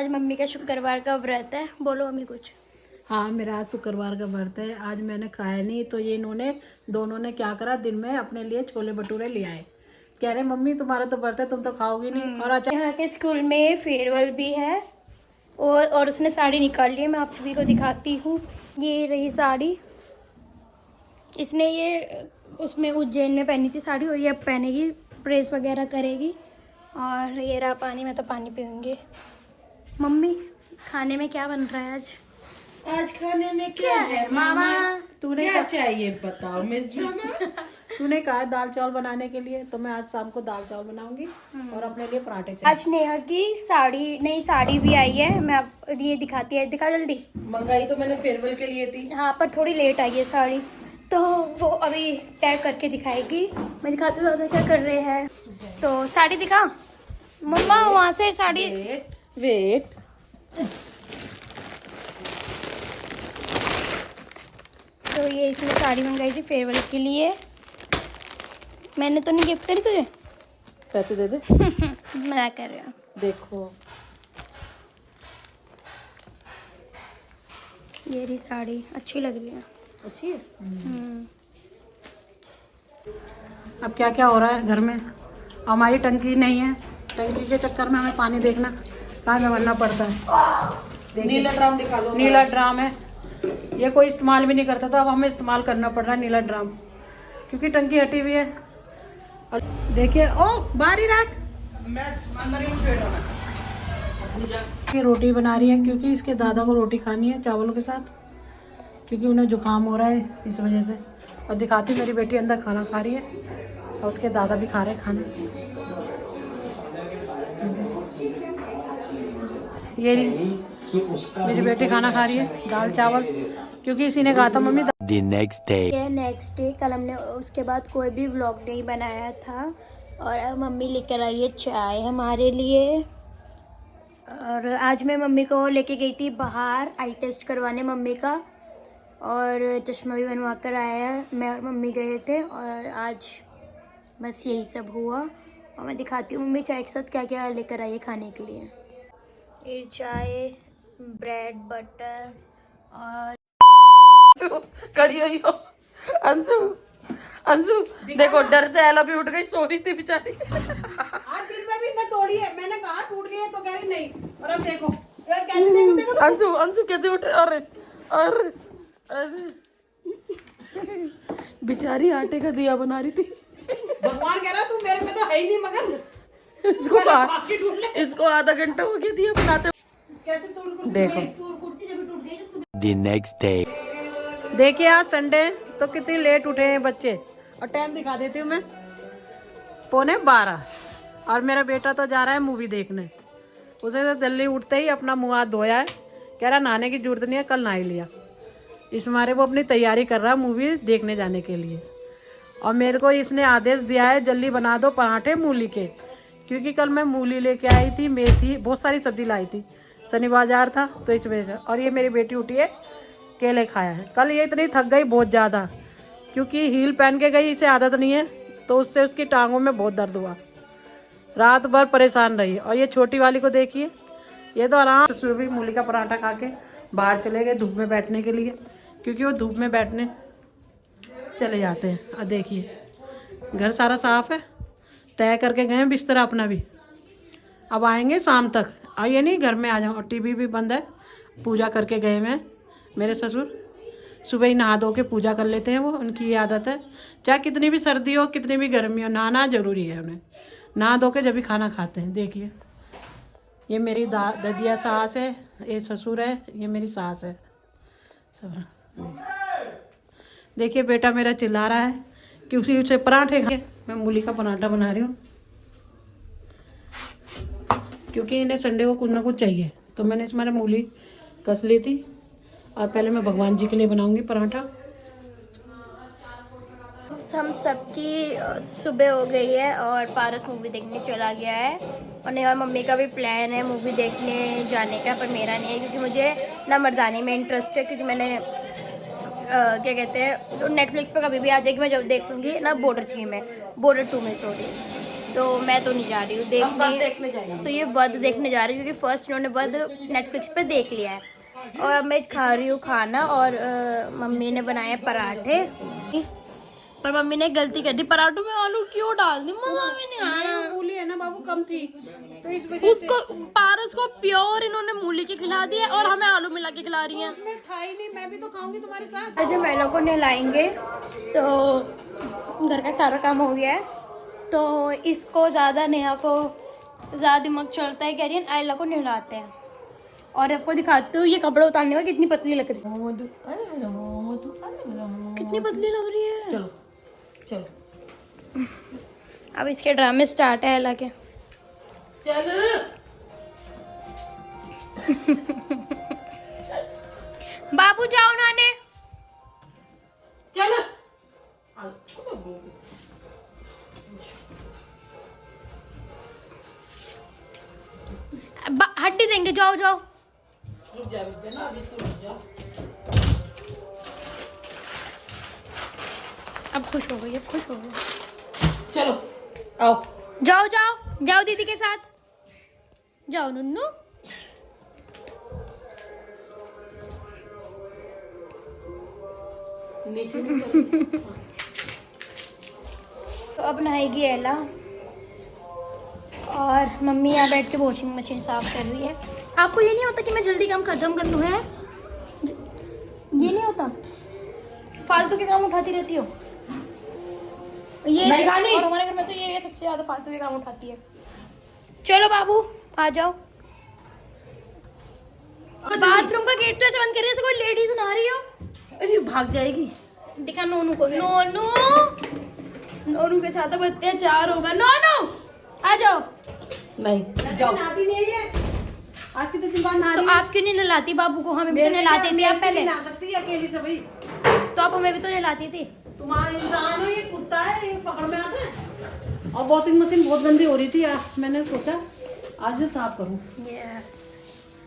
आज मम्मी का शुक्रवार का व्रत है। बोलो मम्मी कुछ। हाँ, मेरा आज शुक्रवार का व्रत है। आज मैंने खाया नहीं, तो ये इन्होंने दोनों ने क्या करा, दिन में अपने लिए छोले भटूरे ले आए। कह रहे मम्मी तुम्हारा तो व्रत है, तुम तो खाओगी नहीं। और अच्छा, यहाँ के स्कूल में फेयरवेल भी है और उसने साड़ी निकाल ली है। मैं आप सभी को दिखाती हूँ। ये रही साड़ी। इसने ये उसमें उज्जैन में पहनी थी साड़ी और ये अब पहनेगी, प्रेस वगैरह करेगी। और ये रहा पानी, मैं तो पानी पीऊँगी। मम्मी खाने में क्या बन रहा है आज? आज खाने में क्या है मामा? तूने क्या चाहिए बताओ मिस मामा? तूने कहा दाल चावल बनाने के लिए, तो मैं आज शाम को दाल चावल बनाऊंगी और अपने लिए पराठे से। आज नेहा की साड़ी, नई साड़ी भी आई है। मैं आप ये दिखाती है, दिखा जल्दी। मंगाई तो मैंने फेयरवेल के लिए थी। हाँ, पर थोड़ी लेट आई है साड़ी, तो वो अभी पैक करके दिखाएगी। मैं दिखाती हूँ दादा क्या कर रहे हैं। तो साड़ी दिखा मम्मा, वहाँ से साड़ी। वेट तो ये इसने साड़ी मंगाई थी फेयरवेल के लिए। मैंने तो नहीं गिफ्ट करी तुझे। पैसे दे दे। मजाक कर रहे हो। देखो ये रही साड़ी, अच्छी लग रही है। अच्छी है। अब क्या क्या हो रहा है घर में। हमारी टंकी नहीं है, टंकी के चक्कर में हमें पानी देखना कहाँ में भरना पड़ता है। देखिए, नीला ड्राम दिखा दो। नीला ड्राम है, ये कोई इस्तेमाल भी नहीं करता था, अब हमें इस्तेमाल करना पड़ रहा है नीला ड्राम, क्योंकि टंकी हटी हुई है। और देखिए, ओ बारी रात ये रोटी बना रही है, क्योंकि इसके दादा को रोटी खानी है चावलों के साथ, क्योंकि उन्हें जुकाम हो रहा है इस वजह से। और दिखाती मेरी बेटी अंदर खाना खा रही है और उसके दादा भी खा रहे हैं खाना। ये मेरी बेटी खाना खा रही है, दाल चावल, क्योंकि इसी ने कहा था मम्मी। The next day. ये नेक्स्ट डे, कल हमने उसके बाद कोई भी व्लॉग नहीं बनाया था। और अब मम्मी लेकर आई है चाय हमारे लिए। और आज मैं मम्मी को लेके गई थी बाहर आई टेस्ट करवाने मम्मी का, और चश्मा भी बनवा कर आया है। मैं और मम्मी गए थे और आज बस यही सब हुआ। और मैं दिखाती हूँ मम्मी चाय के साथ क्या क्या लेकर आई है खाने के लिए। ये चाय, ब्रेड, बटर और कड़ी हुई हो। अंशु अंशु देखो, डर से एला भी उठ गई, सो रही थी बेचारी। आज दिन में भी मैं तोड़ी है, मैंने कहा टूट गई है, तो कह रही नहीं। और अब देखो कैसे, देखो देखो अंशु अंशु कैसे उठे। अरे अरे अरे बेचारी आटे का दिया बना रही थी। भगवान कह रहा तू मेरे में तो है ही नहीं, मगर इसको आधा घंटा हो गया दिया बनाते। कैसे तोड़। देखो The next day. देखिए आज संडे, तो कितनी लेट उठे हैं बच्चे। और टाइम दिखा देती हूँ मैं, 11:45। और मेरा बेटा तो जा रहा है मूवी देखने। उसे तो जल्दी उठते ही अपना मुँह हाथ धोया है, कह रहा नहाने की जरूरत नहीं है, कल नहा ही लिया। इस मारे वो अपनी तैयारी कर रहा है मूवी देखने जाने के लिए। और मेरे को इसने आदेश दिया है जल्दी बना दो पराठे मूली के, क्योंकि कल मैं मूली लेके आई थी, मेथी, बहुत सारी सब्जी लाई थी, शनि बाजार था, तो इस वजह से। और ये मेरी बेटी उठी है, केले खाया है। कल ये इतनी थक गई बहुत ज़्यादा, क्योंकि हील पहन के गई, इसे आदत नहीं है, तो उससे उसकी टांगों में बहुत दर्द हुआ, रात भर परेशान रही। और ये छोटी वाली को देखिए, ये तो आराम से सुबह मूली का पराठा खा के बाहर चले गए धूप में बैठने के लिए, क्योंकि वो धूप में बैठने चले जाते हैं। और देखिए घर सारा साफ है, तय करके गए हैं बिस्तर अपना भी, अब आएंगे शाम तक। और ये नहीं घर में आ जाओ। और टीवी भी बंद है, पूजा करके गए हैं मेरे ससुर। सुबह ही नहा धो के पूजा कर लेते हैं, वो उनकी ये आदत है। चाहे कितनी भी सर्दी हो, कितनी भी गर्मी हो, नहाना जरूरी है उन्हें। नहा धो के जब भी खाना खाते हैं। देखिए ये मेरी ददिया सास है, ये ससुर है, ये मेरी सास है सब। देखिए बेटा मेरा चिल्ला रहा है क्योंकि उसे पराठे खा। मैं मूली का पराठा बना रही हूँ, क्योंकि इन्हें संडे को कुछ ना कुछ चाहिए, तो मैंने इसमें मूली कस ली थी। और पहले मैं भगवान जी के लिए बनाऊंगी पराठा। हम सबकी सुबह हो गई है और पारस मूवी देखने चला गया है। और नेहा मम्मी का भी प्लान है मूवी देखने जाने का, पर मेरा नहीं है, क्योंकि मुझे ना मर्दानी में इंटरेस्ट है, क्योंकि मैंने क्या कहते हैं, तो नेटफ्लिक्स पर कभी भी आ जाएगी, मैं जब देख लूँगी ना। बॉर्डर 3 में, बॉर्डर 2 में सॉरी। तो मैं तो नहीं जा रही हूँ हम बस देखने। देखने जाएंगे। तो ये वध देखने जा रही हूँ क्योंकि फर्स्ट इन्होंने वध नेटफ्लिक्स पे देख लिया है। और अब मैं खा रही हूँ खाना और मम्मी ने बनाए पराठे। पर मम्मी ने गलती कर दी, पराठों में आलू क्यों डाल दी, मजा भी नहीं आया। मूली है ना बाबू कम थी तो इस वजह उसको पारस को प्योर इन्होंने मूली की खिला दिया और हमें आलू मिला के खिला रही हैं। में था ही नहीं, मैं भी तो खाऊंगी तुम्हारे साथ। आज हम एला को नहलाएंगे तो घर का सारा काम हो गया है। तो इसको ज़्यादा नेहा को ज़्यादा दिमाग चलता है, कह रही है एला को नहलाते हैं। और आपको दिखाती हूँ ये कपड़े उतारने में कितनी पतली लग रही है, कितनी पतली लग रही है। चलो चलो अब इसके ड्रामे स्टार्ट है एला के। चल बाबू जाओ नाने। चल हड्डी देंगे, जाओ जाओ। रुक जा ना, अभी तो रुक जा। अब खुश हो गई, अब खुश हो गई। चलो आओ। जाओ जाओ जाओ दीदी के साथ जाओ नुन्नू। नीचे भी चलो। तो अब नहाएगी एला और मम्मी यहाँ बैठ के वॉशिंग मशीन साफ कर रही है। आपको ये नहीं होता कि मैं जल्दी काम खत्म कर लूँ? है ये नहीं होता, फालतू के काम उठाती रहती हो ये। नहीं खानी। और हमारे घर में तो ये सबसे ज्यादा फालतू के काम उठाती है। चलो बाबू आ जाओ। बाथरूम का गेट तो ऐसे बंद कर रही है जैसे कोई लेडीज नहा रही हो। अरे भाग जाएगी। दिखा नोनू को, नोनू नोनू के साथ अब अत्याचार होगा। नोनू आ जाओ। नहीं जाओ। नहाती नहीं है आज कितने दिन बाद नहा तो रही है। आप क्यों नहीं नहलाती बाबू को? हमें भी तो नहलाते थे आप पहले। नहा सकती है अकेली से भाई। तो आप हमें भी तो नहलाती थी। तुम्हारा इंसान है, ये कुत्ता है, ये पकड़ में आता है। और वॉशिंग मशीन बहुत गंदी हो रही थी यार, मैंने सोचा आज से साफ करूं।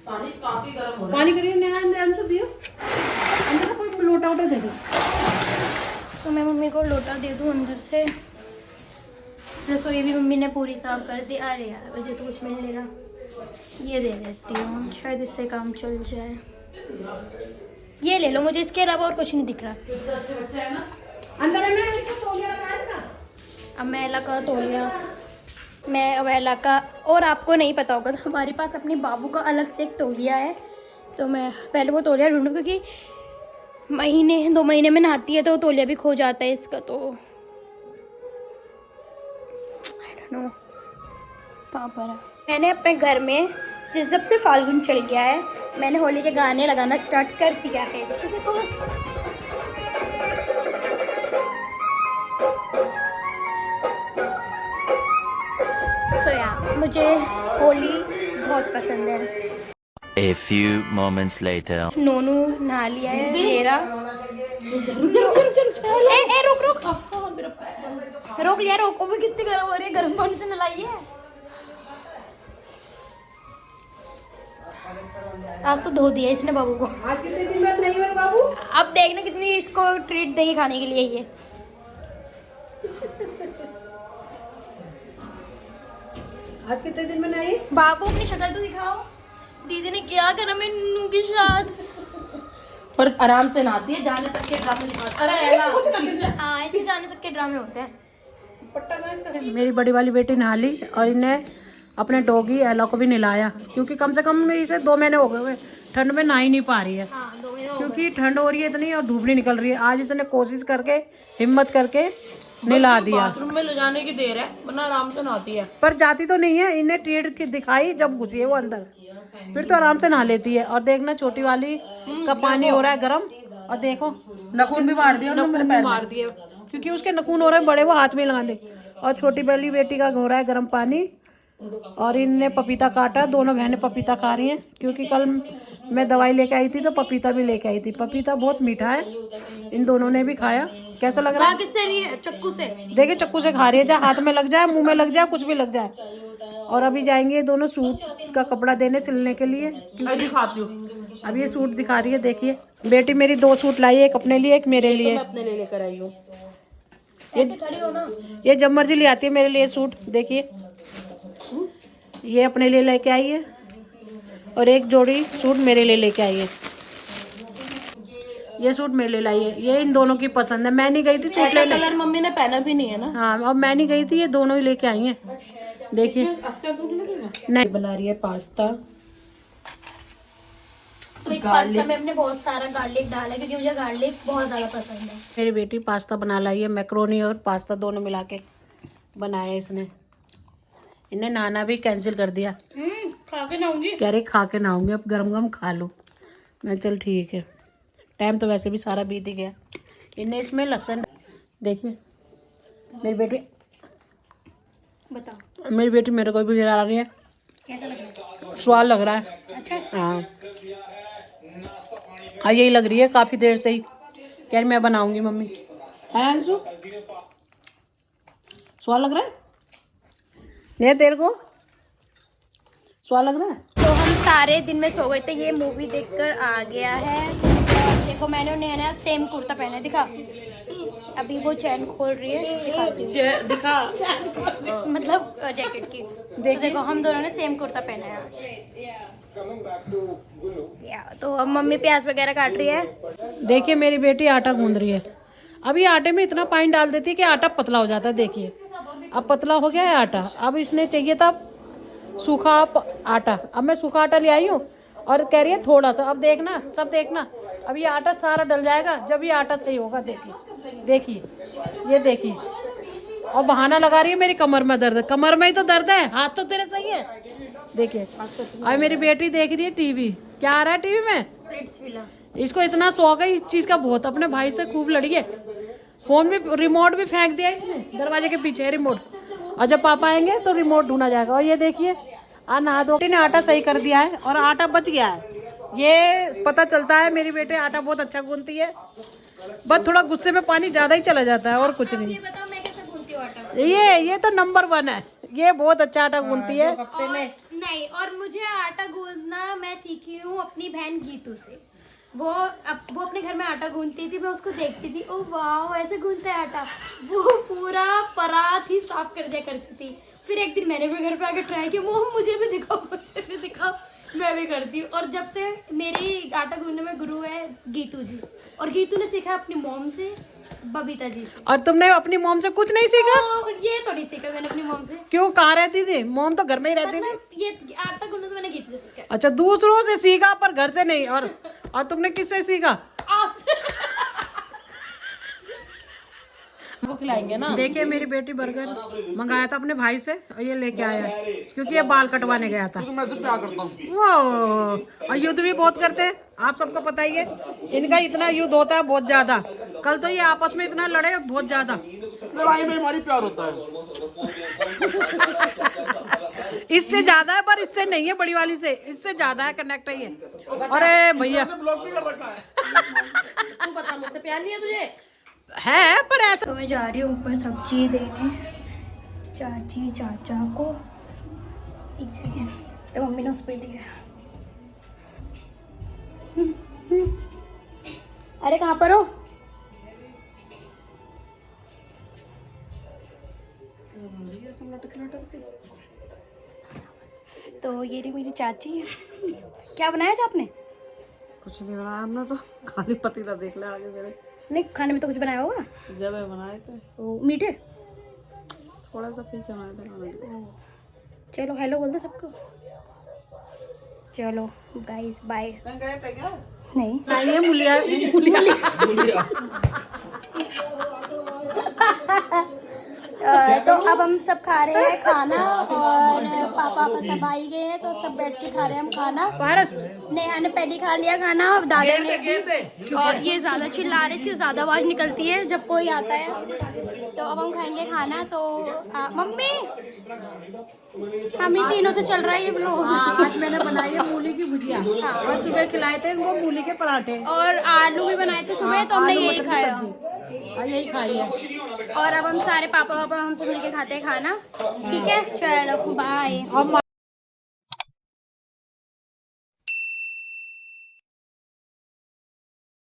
पानी काफी गर्म हो रहा पानी करिए नया अंदर दियो, अंदर कोई लोटा वोटा दे दो। तो मैं मम्मी को लोटा दे दूं अंदर से। रसोई भी मम्मी ने पूरी साफ कर दी। अरे यार मुझे तो कुछ मिल लेगा, ये दे देती हूँ, शायद इससे काम चल जाए। ये ले लो, मुझे इसके अलावा और कुछ नहीं दिख रहा। है ना। अंदर है ना, इसको तौलिया रखा है इसका। अब मैं एला का तौलिया, मैं अब एला का, और आपको नहीं पता होगा तो हमारे पास अपने बाबू का अलग से एक तौलिया है। तो मैं पहले वो तौलिया ढूंढूँ क्योंकि महीने 2 महीने में नहाती है तो तौलिया भी खो जाता है इसका। तो आई डोंट नो कहाँ पर है। मैंने अपने घर में जब से फाल्गुन चल गया है मैंने होली के गाने लगाना स्टार्ट कर दिया है। देखो मुझे होली बहुत पसंद है। A few moments later. नोनू नहा लिया है मेरा। ए रुक रुक रोक लिया, रोको भी। कितनी गर्म हो रही है, गर्म पानी से नहलाई है। आज तो धो दिया इसने बाबू को। आज कितने दिन बाद नहीं मेरे बाबू। अब देखना कितनी इसको ट्रीट देगी खाने के लिए ये। आज कितने दिन में नहीं। बाबू अपनी शक्ल तो दिखाओ, दीदी ने क्या करा मैं नन्नू के साथ। पर आराम से नहाती है, जाने तक के ड्रामे दिखाती। अरे एला हाँ ऐसे जाने तक के ड्रामे होते हैं। मेरी बड़ी वाली बेटी नहा ली और इन्हें अपने डॉगी एला को भी नहलाया, क्योंकि कम से कम इसे 2 महीने हो गए ठंड में नहा ही नहीं पा रही है। हाँ 2 महीने हो क्योंकि ठंड हो रही है इतनी और धूप नहीं निकल रही है। आज इसने कोशिश करके हिम्मत करके नहला दिया। बाथरूम में ले जाने की देर है, वरना आराम से नहाती है। पर जाती तो नहीं है, इन्हें ट्रीट की दिखाई जब घुसी है वो अंदर, फिर तो आराम से नहा लेती है। और देखना छोटी वाली का पानी हो रहा है गर्म, और देखो नखून भी मार दिया उन्होंने मेरे पैर में। मार दिए, क्योंकि उसके नखून हो रहे हैं बड़े, वो हाथ में लगा दे। और छोटी वाली बेटी का हो रहा है गर्म पानी। और इनने पपीता काटा, दोनों बहनें पपीता खा रही हैं, क्योंकि कल मैं दवाई लेके आई थी तो पपीता भी लेके आई थी। पपीता बहुत मीठा है, इन दोनों ने भी खाया। कैसा लग रहा है? किससे रही है? चक्कू से। देखिए चक्कू से खा रही है, चाहे हाथ में लग जाए, मुंह में लग जाए, कुछ भी लग जाए। और अभी जाएंगे दोनों सूट का कपड़ा देने सिलने के लिए। दिखाती हूँ। अब ये सूट दिखा रही है, देखिए बेटी मेरी 2 सूट लाई है, एक अपने लिए एक मेरे लिए। मैं अपने लिए लेकर आई हूँ। ऐसे खड़ी हो ना। ये जब मर्जी ले आती है मेरे लिए सूट। देखिए ये अपने लिए लेके आई है और एक जोड़ी सूट मेरे लिए लेके आई है। ये सूट मेरे लिए लाई है, ये इन दोनों की पसंद है। मैं नहीं गई थी सूट लेने। कलर मम्मी ने पहना भी नहीं है ना। हाँ और मैं नहीं गई थी, ये दोनों ही लेके आई हैं। देखिए अस्तर तो नहीं लगेगा। नहीं बना रही है पास्ता। तो इस पास्ता में हमने बहुत सारा गार्लिक डाला है क्योंकि मुझे गार्लिक बहुत ज्यादा पसंद है। मेरी बेटी पास्ता बना लाई है, मैक्रोनी और पास्ता दोनों मिला के बनाया इसने। इन्हें नाना भी कैंसिल कर दिया, खा के नाऊंगी। कह रही खा के नहाऊंगी, अब गरम गरम खा लूँ। मैं चल ठीक है, टाइम तो वैसे भी सारा बीत ही गया। इन्हें इसमें लहसुन देखिए। मेरी बेटी बताओ मेरी बेटी मेरे को भी गिरा रही है, कैसा लग रहा है? स्वाद लग रहा है। अच्छा हाँ हाँ यही लग रही है काफ़ी देर से ही, कह रही मैं बनाऊंगी मम्मी। है अंशु, स्वाद लग रहा है? नहीं तेरे को स्वाद लग रहा है? तो हम सारे दिन में सो गए थे, ये मूवी देखकर आ गया है। और देखो मैंने नया नया सेम कुर्ता पहना है, दिखा। अभी वो चैन खोल रही है, दिखाती हूँ। दिखा मतलब जैकेट की। तो देखो हम दोनों ने सेम कुर्ता पहना है आज। तो अब मम्मी प्याज वगैरह काट रही है। देखिए मेरी बेटी आटा गूंद रही है। अब ये आटे में इतना पानी डाल देती है कि आटा पतला हो जाता है। देखिए अब पतला हो गया है आटा। अब इसने चाहिए था सूखा आटा, अब मैं सूखा आटा ले आई हूँ और कह रही है थोड़ा सा। अब देखना, सब देखना, अब ये आटा सारा डल जाएगा जब ये आटा सही होगा। देखिए देखिए ये देखिए। और बहाना लगा रही है मेरी कमर में दर्द है। कमर में ही तो दर्द है, हाथ तो तेरे सही है। देखिए अब मेरी बेटी देख रही है टीवी। क्या आ रहा है टीवी में? इसको इतना शौक है इस चीज का बहुत, अपने भाई से खूब लड़ी है। फोन भी, रिमोट भी फेंक दिया इसने, दरवाजे के पीछे है रिमोट। और जब पापा आएंगे तो रिमोट ढूंढा जाएगा। और ये देखिए नहा धो ने आटा सही कर दिया है और आटा बच गया है। ये पता चलता है मेरी बेटे आटा बहुत अच्छा गूंथती है, बस थोड़ा गुस्से में पानी ज्यादा ही चला जाता है और कुछ नहीं। ये बताओ मैं कैसे गूंथती हूँ आटा? ये तो नंबर 1 है, ये बहुत अच्छा आटा गूंथती है। नहीं, और मुझे आटा गूंथना मैं सीखी हूँ अपनी बहन गीतू से। वो अपने घर में आटा गूंथती थी, मैं उसको देखती थी, ओ वाह ऐसे गूंथता है आटा। वो पूरा परात ही साफ कर दिया करती थी। फिर एक दिन मैंने भी घर पे आकर ट्राई किया, वो मुझे भी दिखाओ, मैं भी करती हूँ। और जब से मेरी आटा गूंथने में गुरु है गीतू जी, और गीतू ने सीखा अपनी मॉम से, बबीता जी से। और तुमने अपनी मॉम से कुछ नहीं सीखा? ये तो नहीं सीखा मैंने अपनी मॉम से। क्यों, कहाँ रहती थी मॉम? तो घर में ही रहती थी। ये आटा गूंथना तो मैंने गीतू से सीखा। अच्छा दूसरों से सीखा पर घर से नहीं। और तुमने किससे सीखा? वो खिलाएंगे ना। देखिए मेरी बेटी बर्गर मंगाया था अपने भाई से और ये लेके आया क्योंकि ये बाल कटवाने गया था। मैं तो प्यार करता हूँ। वो और युद्ध भी बहुत करते हैं, आप सबको पता ही है। इनका इतना युद्ध होता है बहुत ज्यादा। कल तो ये आपस में इतना लड़े बहुत ज्यादा। लड़ाई में हमारी प्यार होता है। इससे ज्यादा है पर इससे नहीं है, बड़ी वाली से इससे ज्यादा है कनेक्ट है ये। अरे भैया ब्लॉक भी कर रखा है। तू बता, मुझसे प्यार नहीं है तुझे? है पर ऐसा। तो मैं जा रही हूँ ऊपर सब्जी देने चाची चाचा को। एक सेकेंड, तो मम्मी ने उस पर दिया। अरे कहाँ पर हो? तो ये रही मेरी चाची। क्या बनाया था आपने? कुछ नहीं बनाया हमने तो, खाली पतीला देख ले आगे मेरे। नहीं, खाने में तो कुछ बनाया होगा। जब बनाए थे ओ, मीठे? थोड़ा सा फीका बनाए थे खाने के लिए। चलो हेलो बोल दो सबको। चलो गाइस बाय। गए थे क्या? नहीं नहीं ये मुलिया। तो अब हम सब खा रहे हैं खाना, और पापा सब आ ही गए हैं तो सब बैठ के खा रहे हैं हम खाना। पारस नेहा ने पहले खा लिया खाना, और दादा ने भी। और ये ज्यादा चिल्ला रहे, इसकी ज्यादा आवाज निकलती है जब कोई आता है। तो अब हम खाएंगे खाना। तो मम्मी हम ही तीनों से चल रहा है ये व्लॉग। आज मैंने बनाई है मूली की भुजिया और सुबह खिलाए थे इनको मूली के पराठे और आलू भी बनाए थे सुबह, तो हमने यही खाया और यही खाई है। और अब हम सारे पापा हम सब मिलके खाते हैं खाना। ठीक है, चलो बाय।